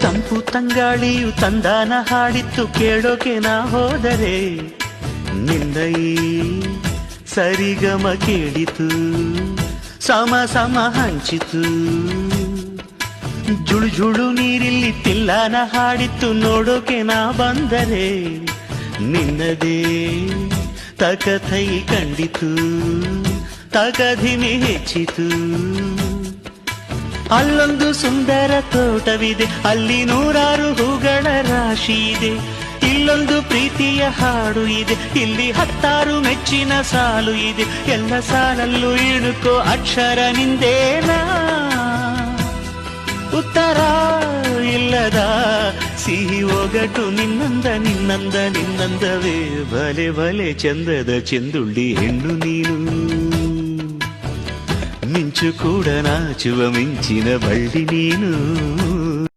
ತಂಪು ತಂಗಾಳಿಯು ತಂದಾನ ಹಾಡಿತ್ತು ಕೇಳೋಕೆ ನಾ ಹೋದರೆ ನಿನ್ನ ಈ ಸರಿಗಮ ಕೇಳಿತು ಸಮ ಸಮ ಹಂಚಿತು ಜುಳು ಜುಳು ನೀರಿಲ್ಲಿ ತಿಲ್ಲಾನ ಹಾಡಿತ್ತು ನೋಡೋಕೆ ನಾ ಬಂದರೆ ನಿನ್ನದೇ ತಕಥೈ ಕಂಡಿತು ತಗಧಿಮಿ ಹೆಚ್ಚಿತು ಅಲ್ಲೊಂದು ಸುಂದರ ತೋಟವಿದೆ ಅಲ್ಲಿ ನೂರಾರು ಹೂಗಳ ರಾಶಿ ಇದೆ ಇಲ್ಲೊಂದು ಪ್ರೀತಿಯ ಹಾಡು ಇದೆ ಇಲ್ಲಿ 10 ಮೆಚ್ಚಿನ ಸಾಲು ಇದೆ ಎಲ್ಲ ಸಾಲಲ್ಲೂ ಇಣುಕೋ ಅಕ್ಷರ ನಿಂದೇನಾ ಉತ್ತರ ಇಲ್ಲದ ಸಿಹಿ ಒಗಟು ನಿನ್ನಂದವೇ ಬಲೆ ಬಲೆ ಚಂದದ ಚೆಂದುಳ್ಳಿ ಹೆಣ್ಣು ನೀನು ಮಿಂಚು ಕೂಡ ನಾಚುವ ಮಿಂಚಿನ ಬಳ್ಳಿ ನೀನು